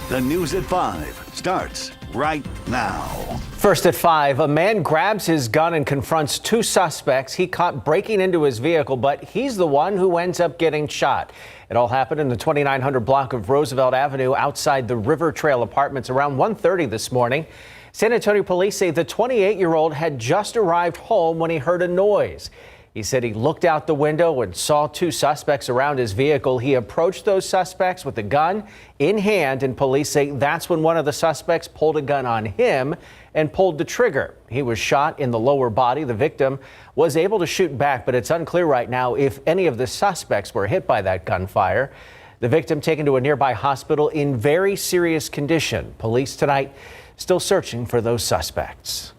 The news at 5 starts right now. First at 5, a man grabs his gun and confronts two suspects he caught breaking into his vehicle, but he's the one who ends up getting shot. It all happened in the 2900 block of Roosevelt Avenue outside the River Trail Apartments around 1:30 this morning. San Antonio police say the 28-year-old had just arrived home when he heard a noise. He said he looked out the window and saw two suspects around his vehicle. He approached those suspects with a gun in hand, and police say that's when one of the suspects pulled a gun on him and pulled the trigger. He was shot in the lower body. The victim was able to shoot back, but it's unclear right now if any of the suspects were hit by that gunfire. The victim taken to a nearby hospital in very serious condition. Police tonight still searching for those suspects.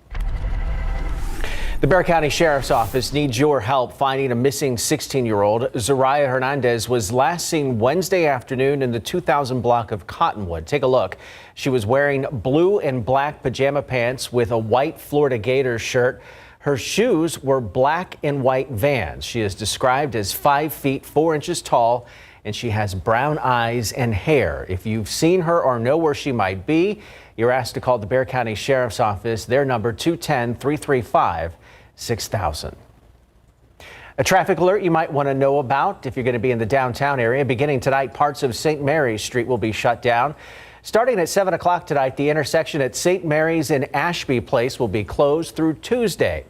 The Bexar County Sheriff's Office needs your help finding a missing 16-year-old. Zariah Hernandez was last seen Wednesday afternoon in the 2000 block of Cottonwood. Take a look. She was wearing blue and black pajama pants with a white Florida Gators shirt. Her shoes were black and white Vans. She is described as 5 feet 4 inches tall, and she has brown eyes and hair. If you've seen her or know where she might be, you're asked to call the Bexar County Sheriff's Office. Their number 210-335-6000. A traffic alert you might want to know about if you're going to be in the downtown area. Beginning tonight, parts of St. Mary's Street will be shut down. Starting at 7 o'clock tonight, the intersection at St. Mary's and Ashby Place will be closed through Tuesday.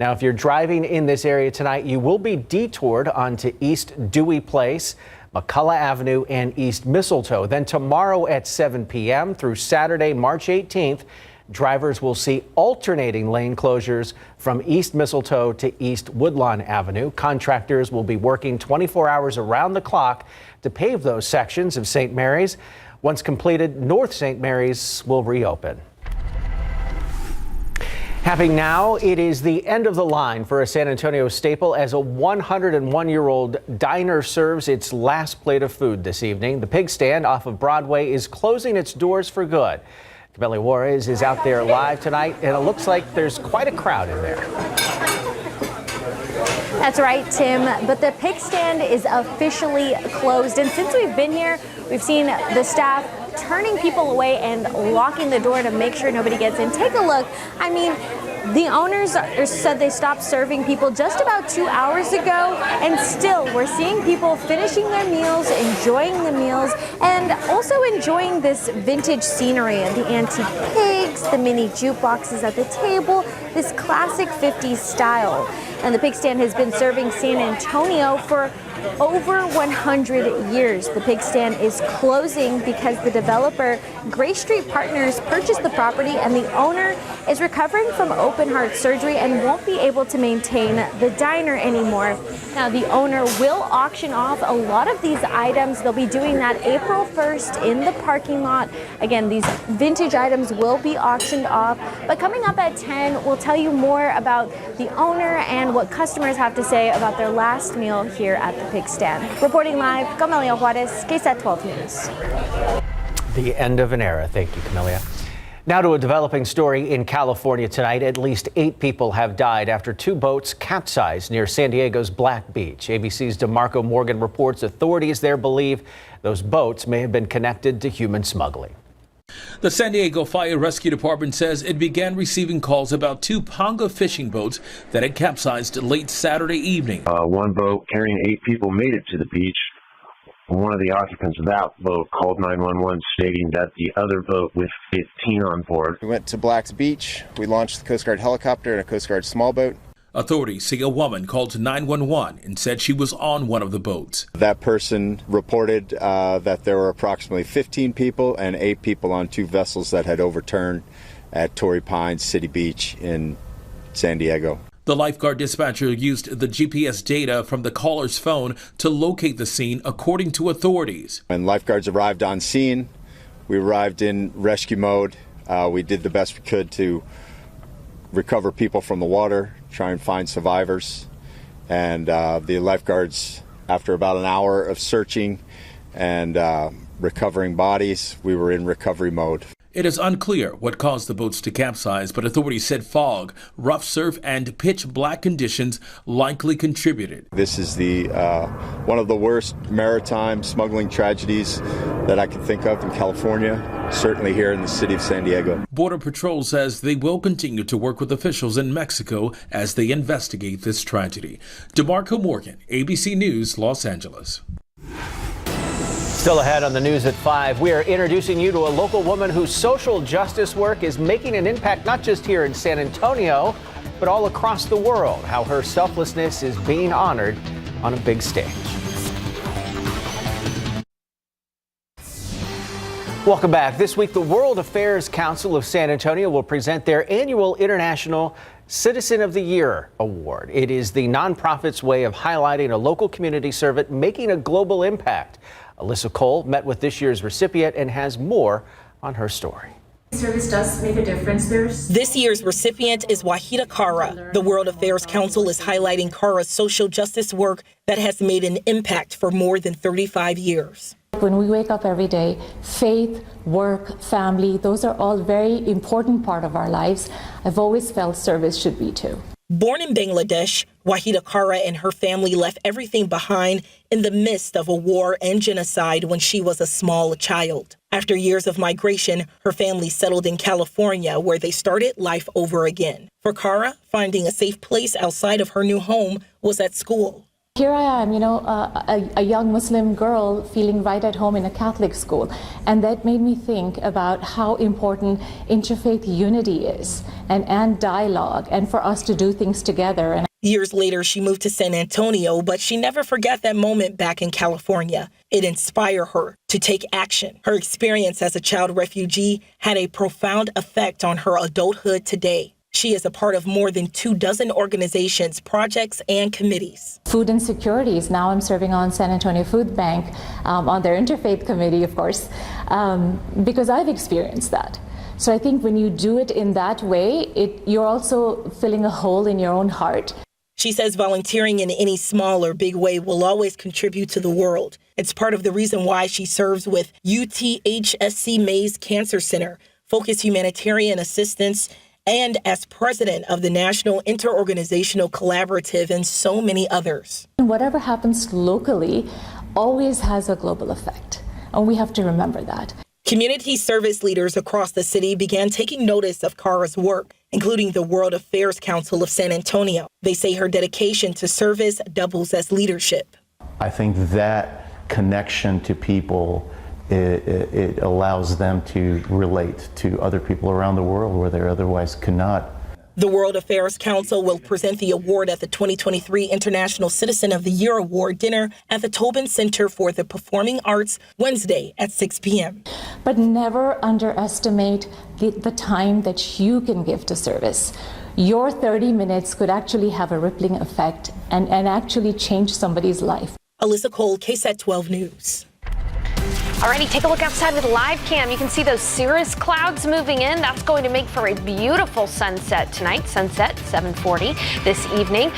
Now, if you're driving in this area tonight, you will be detoured onto East Dewey Place, McCullough Avenue, and East Mistletoe. Then tomorrow at 7 p.m. through Saturday, March 18th, drivers will see alternating lane closures from East Mistletoe to East Woodlawn Avenue. Contractors will be working 24 hours around the clock to pave those sections of St. Mary's. Once completed, North St. Mary's will reopen. Happening now, it is the end of the line for a San Antonio staple as a 101-year-old diner serves its last plate of food this evening. The Pig Stand off of Broadway is closing its doors for good. Camelia Juarez is out there live tonight, and it looks like there's quite a crowd in there. That's right, Tim, but the Pig Stand is officially closed. And since we've been here, we've seen the staff turning people away and locking the door to make sure nobody gets in. Take a look. I mean, the owners said they stopped serving people just about 2 hours ago, and still we're seeing people finishing their meals, enjoying the meals, and also enjoying this vintage scenery and the antique pigs, the mini jukeboxes at the table, this classic 50s style. And the Pig Stand has been serving San Antonio for over 100 years. The Pig Stand is closing because the developer Gray Street Partners purchased the property, and the owner is recovering from open heart surgery and won't be able to maintain the diner anymore. Now, the owner will auction off a lot of these items. They'll be doing that April 1st in the parking lot. Again, these vintage items will be auctioned off. But coming up at 10, we'll tell you more about the owner and what customers have to say about their last meal here at the Pig Stand. Reporting live, Camelia Juarez, KSAT 12 News. The end of an era. Thank you, Camelia. Now to a developing story in California tonight. At least 8 people have died after 2 boats capsized near San Diego's Black Beach. ABC's DeMarco Morgan reports authorities there believe those boats may have been connected to human smuggling. The San Diego Fire Rescue Department says it began receiving calls about 2 Ponga fishing boats that had capsized late Saturday evening. One boat carrying 8 people made it to the beach. One of the occupants of that boat called 911 stating that the other boat with 15 on board. We went to Black's Beach. We launched the Coast Guard helicopter and a Coast Guard small boat. Authorities say a woman called 911 and said she was on one of the boats. That person reported that there were approximately 15 people and 8 people on 2 vessels that had overturned at Torrey Pines City Beach in San Diego. The lifeguard dispatcher used the GPS data from the caller's phone to locate the scene, according to authorities. When lifeguards arrived on scene, we arrived in rescue mode. We did the best we could to recover people from the water, try and find survivors. And the lifeguards, after about an hour of searching and recovering bodies, we were in recovery mode. It is unclear what caused the boats to capsize, but authorities said fog, rough surf, and pitch black conditions likely contributed. This is the one of the worst maritime smuggling tragedies that I can think of in California, certainly here in the city of San Diego. Border Patrol says they will continue to work with officials in Mexico as they investigate this tragedy. DeMarco Morgan, ABC News, Los Angeles. Still ahead on the news at 5, we are introducing you to a local woman whose social justice work is making an impact not just here in San Antonio, but all across the world. How her selflessness is being honored on a big stage. Welcome back. This week, the World Affairs Council of San Antonio will present their annual International Citizen of the Year Award. It is the nonprofit's way of highlighting a local community servant making a global impact. Alyssa Cole met with this year's recipient and has more on her story. Service does make a difference. This year's recipient is Wahida Kara. The World Affairs Council is highlighting Kara's social justice work that has made an impact for more than 35 years. When we wake up every day, faith, work, family, those are all very important part of our lives. I've always felt service should be too. Born in Bangladesh, Wahida Kara and her family left everything behind in the midst of a war and genocide when she was a small child. After years of migration, her family settled in California, where they started life over again. For Kara, finding a safe place outside of her new home was at school. Here I am, a young Muslim girl feeling right at home in a Catholic school. And that made me think about how important interfaith unity is and dialogue and for us to do things together. Years later, she moved to San Antonio, but she never forgot that moment back in California. It inspired her to take action. Her experience as a child refugee had a profound effect on her adulthood today. She is a part of more than 24 organizations, projects, and committees. Food insecurities. Now I'm serving on San Antonio Food Bank, on their interfaith committee, of course, because I've experienced that. So I think when you do it in that way, you're also filling a hole in your own heart. She says volunteering in any small or big way will always contribute to the world. It's part of the reason why she serves with UTHSC Mays Cancer Center, Focus Humanitarian Assistance, and as president of the National Interorganizational Collaborative and so many others. Whatever happens locally always has a global effect, and we have to remember that. Community service leaders across the city began taking notice of Kara's work, including the World Affairs Council of San Antonio. They say her dedication to service doubles as leadership. I think that connection to people, it allows them to relate to other people around the world where they otherwise could not. The World Affairs Council will present the award at the 2023 International Citizen of the Year Award dinner at the Tobin Center for the Performing Arts Wednesday at 6 p.m. But never underestimate the time that you can give to service. Your 30 minutes could actually have a rippling effect and actually change somebody's life. Alyssa Cole, KSAT 12 News. Alrighty, take a look outside with live cam. You can see those cirrus clouds moving in. That's going to make for a beautiful sunset tonight. Sunset 7:40 this evening.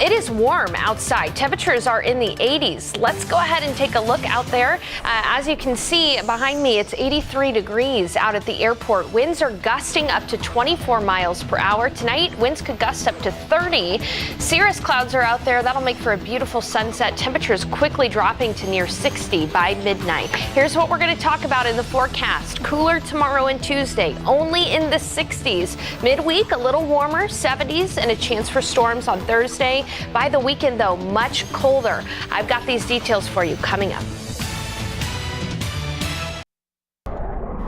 It is warm outside. Temperatures are in the 80s. Let's go ahead and take a look out there. As you can see behind me, it's 83 degrees out at the airport. Winds are gusting up to 24 miles per hour. Tonight, winds could gust up to 30. Cirrus clouds are out there. That'll make for a beautiful sunset. Temperatures quickly dropping to near 60 by midnight. Here's what we're going to talk about in the forecast. Cooler tomorrow and Tuesday, only in the 60s. Midweek, a little warmer, 70s, and a chance for storms on Thursday. By the weekend, though, much colder. I've got these details for you coming up.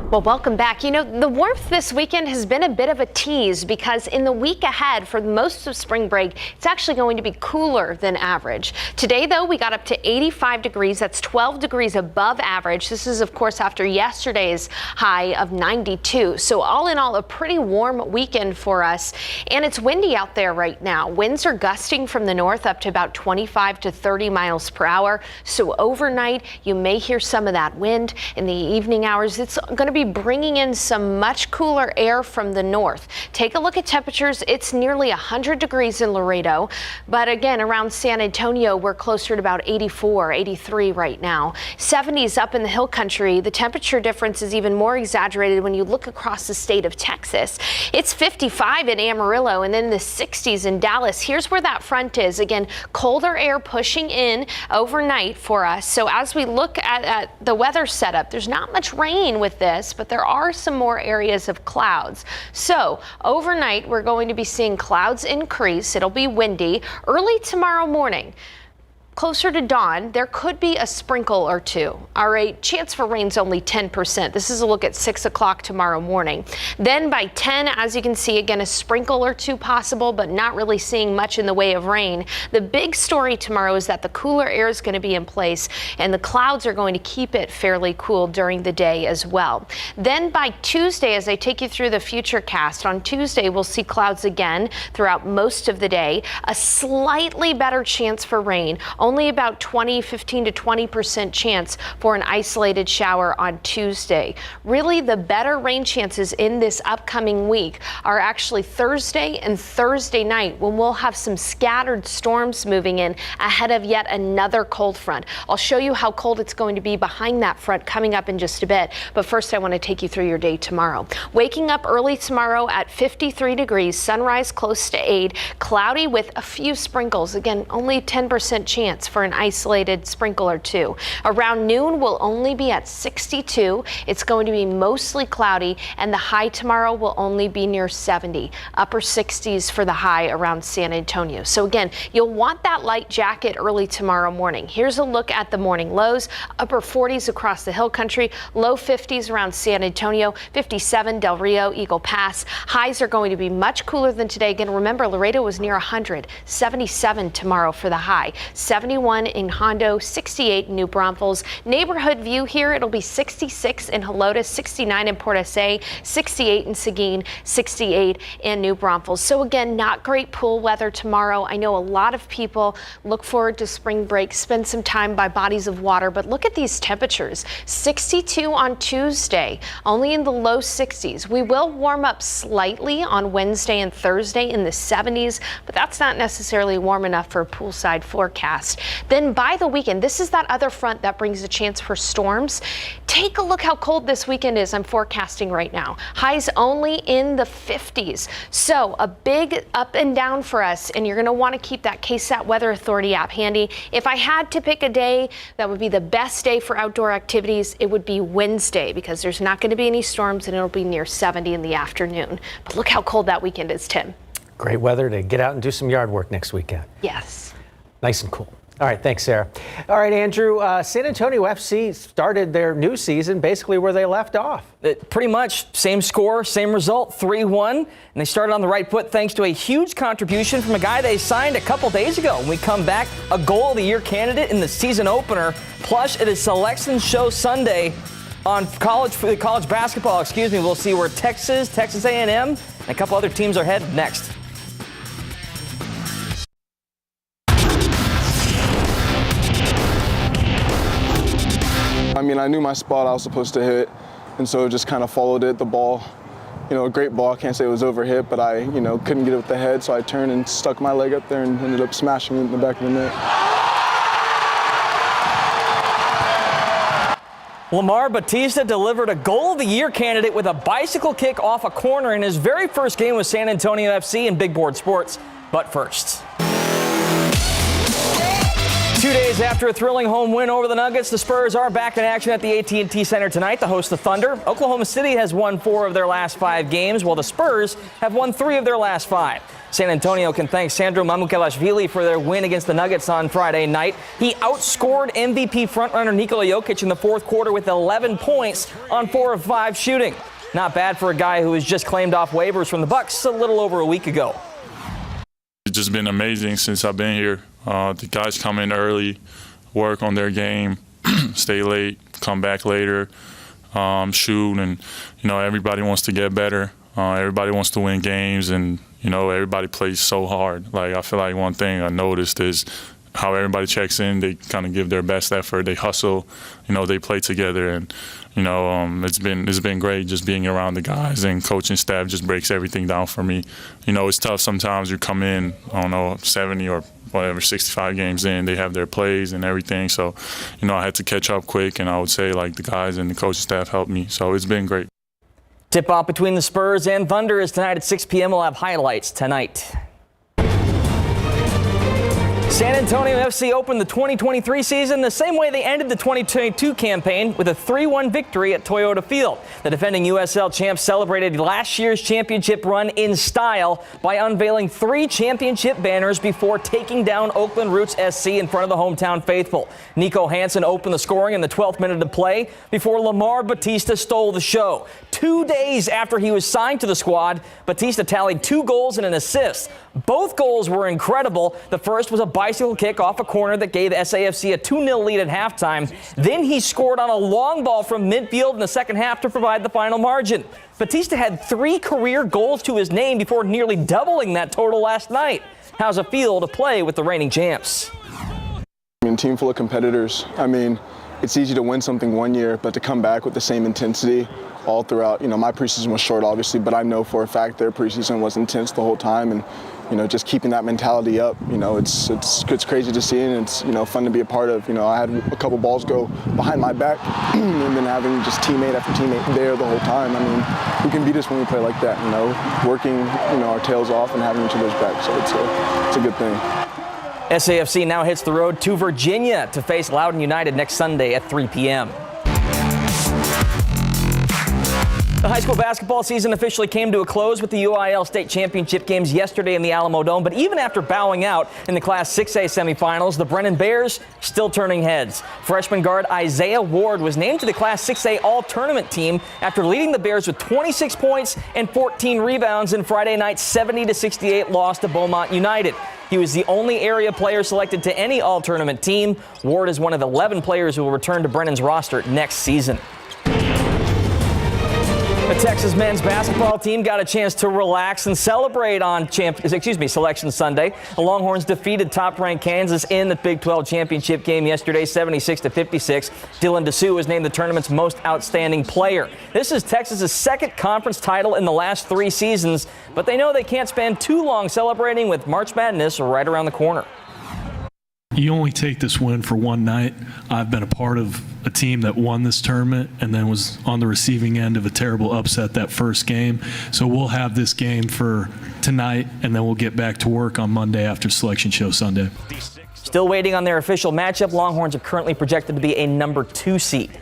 Well, welcome back. You know, the warmth this weekend has been a bit of a tease because in the week ahead for most of spring break, it's actually going to be cooler than average. Today, though, we got up to 85 degrees. That's 12 degrees above average. This is, of course, after yesterday's high of 92. So all in all, a pretty warm weekend for us. And it's windy out there right now. Winds are gusting from the north up to about 25 to 30 miles per hour. So overnight, you may hear some of that wind. In the evening hours, it's going to be be bringing in some much cooler air from the north. Take a look at temperatures. It's nearly 100 degrees in Laredo, but again, around San Antonio, we're closer to about 84, 83 right now. 70s up in the hill country. The temperature difference is even more exaggerated when you look across the state of Texas. It's 55 in Amarillo and then the 60s in Dallas. Here's where that front is. Again, colder air pushing in overnight for us. So as we look at the weather setup, there's not much rain with this, but there are some more areas of clouds. So overnight, we're going to be seeing clouds increase. It'll be windy. Early tomorrow morning, closer to dawn, there could be a sprinkle or two. All right, chance for rain's only 10%. This is a look at 6 o'clock tomorrow morning. Then by 10, as you can see, again, a sprinkle or two possible, but not really seeing much in the way of rain. The big story tomorrow is that the cooler air is going to be in place and the clouds are going to keep it fairly cool during the day as well. Then by Tuesday, as I take you through the future cast, on Tuesday, we'll see clouds again throughout most of the day. A slightly better chance for rain. Only about 15 to 20% chance for an isolated shower on Tuesday. Really, the better rain chances in this upcoming week are actually Thursday and Thursday night, when we'll have some scattered storms moving in ahead of yet another cold front. I'll show you how cold it's going to be behind that front coming up in just a bit. But first, I want to take you through your day tomorrow. Waking up early tomorrow at 53 degrees, sunrise close to 8, cloudy with a few sprinkles. Again, only 10% chance for an isolated sprinkle or two. Around noon, we'll only be at 62. It's going to be mostly cloudy, and the high tomorrow will only be near 70. Upper 60s for the high around San Antonio. So again, you'll want that light jacket early tomorrow morning. Here's a look at the morning lows. Upper 40s across the hill country, low 50s around San Antonio, 57 Del Rio, Eagle Pass. Highs are going to be much cooler than today. Again, remember, Laredo was near 100. 77 tomorrow for the high. 71 in Hondo, 68 in New Braunfels. Neighborhood view here, it'll be 66 in Helotes, 69 in Port SA, 68 in Seguin, 68 in New Braunfels. So again, not great pool weather tomorrow. I know a lot of people look forward to spring break, spend some time by bodies of water, but look at these temperatures. 62 on Tuesday, only in the low 60s. We will warm up slightly on Wednesday and Thursday in the 70s, but that's not necessarily warm enough for a poolside forecast. Then by the weekend, this is that other front that brings a chance for storms. Take a look how cold this weekend is. I'm forecasting right now. Highs only in the 50s. So a big up and down for us, and you're going to want to keep that KSAT Weather Authority app handy. If I had to pick a day that would be the best day for outdoor activities, it would be Wednesday, because there's not going to be any storms and it'll be near 70 in the afternoon. But look how cold that weekend is, Tim. Great weather to get out and do some yard work next weekend. Yes. Nice and cool. All right, thanks, Sarah. All right, Andrew, San Antonio FC started their new season basically where they left off. Pretty much same score, same result, 3-1. And they started on the right foot thanks to a huge contribution from a guy they signed a couple days ago. When we come back, a Goal of the Year candidate in the season opener. Plus, it is Selection Show Sunday on college basketball. We'll see where Texas A&M, and a couple other teams are headed next. I mean, I knew my spot I was supposed to hit, and so just kind of followed it. The ball, a great ball. I can't say it was overhit, but I, couldn't get it with the head, so I turned and stuck my leg up there and ended up smashing it in the back of the net. Lamar Batista delivered a Goal of the Year candidate with a bicycle kick off a corner in his very first game with San Antonio FC in Big Board Sports. But first, 2 days after a thrilling home win over the Nuggets, the Spurs are back in action at the AT&T Center tonight to host the Thunder. Oklahoma City has won 4 of their last 5 games, while the Spurs have won 3 of their last 5. San Antonio can thank Sandro Mamukelashvili for their win against the Nuggets on Friday night. He outscored MVP frontrunner Nikola Jokic in the fourth quarter with 11 points on 4 of 5 shooting. Not bad for a guy who was just claimed off waivers from the Bucks a little over a week ago. It's just been amazing since I've been here. The guys come in early, work on their game, stay late, come back later, shoot, and everybody wants to get better. Everybody wants to win games, and everybody plays so hard. Like, I feel like one thing I noticed is how everybody checks in. They kind of give their best effort. They hustle. They play together, and it's been great just being around the guys, and coaching staff just breaks everything down for me. It's tough sometimes. You come in, 70 or whatever, 65 games in, they have their plays and everything. So, I had to catch up quick, and I would say the guys and the coaching staff helped me. So it's been great. Tip-off between the Spurs and Thunder is tonight at 6 p.m. We'll have highlights tonight. San Antonio FC opened the 2023 season the same way they ended the 2022 campaign, with a 3-1 victory at Toyota Field. The defending USL champs celebrated last year's championship run in style by unveiling 3 championship banners before taking down Oakland Roots SC in front of the hometown faithful. Nico Hansen opened the scoring in the 12th minute of play before Lamar Batista stole the show. 2 days after he was signed to the squad, Batista tallied 2 goals and an assist. Both goals were incredible. The first was a bicycle kick off a corner that gave SAFC a 2-0 lead at halftime. Then he scored on a long ball from midfield in the second half to provide the final margin. Batista had 3 career goals to his name before nearly doubling that total last night. How's it feel to play with the reigning champs? Team full of competitors. It's easy to win something one year, but to come back with the same intensity all throughout. My preseason was short, obviously, but I know for a fact their preseason was intense the whole time, and just keeping that mentality up. It's crazy to see, and it's fun to be a part of. I had a couple balls go behind my back, and then having just teammate after teammate there the whole time. Who can beat us when we play like that? Working our tails off and having each other's back. So it's a good thing. SAFC now hits the road to Virginia to face Loudoun United next Sunday at 3 p.m. The high school basketball season officially came to a close with the UIL state championship games yesterday in the Alamo Dome. But even after bowing out in the Class 6A semifinals, the Brennan Bears still turning heads. Freshman guard Isaiah Ward was named to the Class 6A all-tournament team after leading the Bears with 26 points and 14 rebounds in Friday night's 70-68 loss to Beaumont United. He was the only area player selected to any all-tournament team. Ward is one of 11 players who will return to Brennan's roster next season. The Texas men's basketball team got a chance to relax and celebrate on Selection Sunday. The Longhorns defeated top-ranked Kansas in the Big 12 championship game yesterday, 76-56. Dylan Dessou was named the tournament's most outstanding player. This is Texas's second conference title in the last 3 seasons, but they know they can't spend too long celebrating with March Madness right around the corner. You only take this win for one night. I've been a part of a team that won this tournament and then was on the receiving end of a terrible upset that first game. So we'll have this game for tonight, and then we'll get back to work on Monday after Selection Show Sunday. Still waiting on their official matchup. Longhorns are currently projected to be a number 2 seed.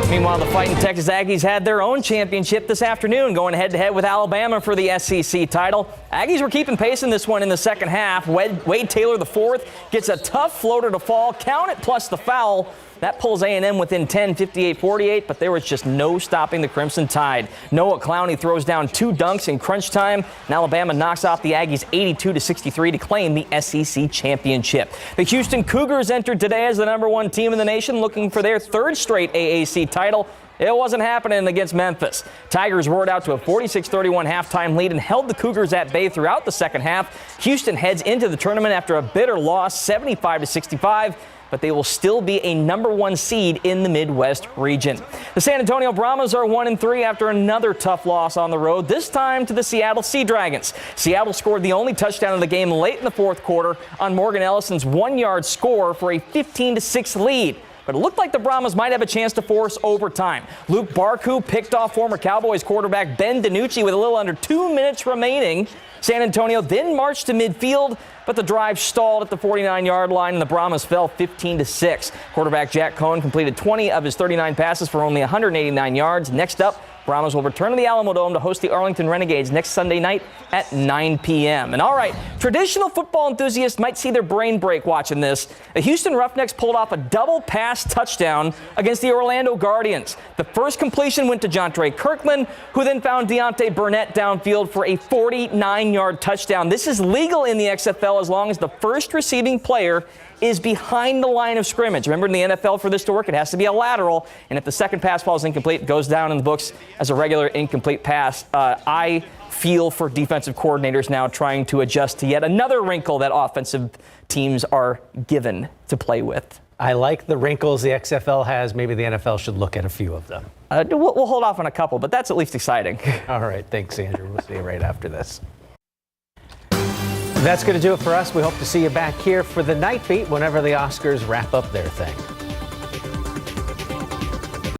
Meanwhile, the Fighting Texas Aggies had their own championship this afternoon, going head-to-head with Alabama for the SEC title. Aggies were keeping pace in this one in the second half. Wade Taylor IV gets a tough floater to fall, count it plus the foul. That pulls A&M within 10, 58-48, but there was just no stopping the Crimson Tide. Noah Clowney throws down 2 dunks in crunch time, and Alabama knocks off the Aggies 82-63 to claim the SEC championship. The Houston Cougars entered today as the number 1 team in the nation, looking for their 3rd straight AAC title. It wasn't happening against Memphis. Tigers roared out to a 46-31 halftime lead and held the Cougars at bay throughout the second half. Houston heads into the tournament after a bitter loss, 75-65. But they will still be a number 1 seed in the Midwest region. The San Antonio Brahmas are 1-3 after another tough loss on the road, this time to the Seattle Sea Dragons. Seattle scored the only touchdown of the game late in the fourth quarter on Morgan Ellison's 1-yard score for a 15-6 lead. But it looked like the Brahmas might have a chance to force overtime. Luke Barku picked off former Cowboys quarterback Ben DiNucci with a little under 2 minutes remaining. San Antonio then marched to midfield, but the drive stalled at the 49-yard line, and the Brahmas fell 15-6. Quarterback Jack Cohn completed 20 of his 39 passes for only 189 yards. Next up, Brahmas will return to the Alamo Dome to host the Arlington Renegades next Sunday night at 9 p.m. And all right, traditional football enthusiasts might see their brain break watching this. The Houston Roughnecks pulled off a double pass touchdown against the Orlando Guardians. The first completion went to Jontre Kirkland, who then found Deontay Burnett downfield for a 49-yard touchdown. This is legal in the XFL as long as the first receiving player is behind the line of scrimmage. Remember, in the NFL, for this to work, it has to be a lateral, and if the second pass ball is incomplete, it goes down in the books as a regular incomplete pass. I feel for defensive coordinators now trying to adjust to yet another wrinkle that offensive teams are given to play with. I like the wrinkles the XFL has. Maybe the NFL should look at a few of them. We'll hold off on a couple, but that's at least exciting. All right. Thanks, Andrew. We'll see you right after this. That's going to do it for us. We hope to see you back here for the Night Beat whenever the Oscars wrap up their thing.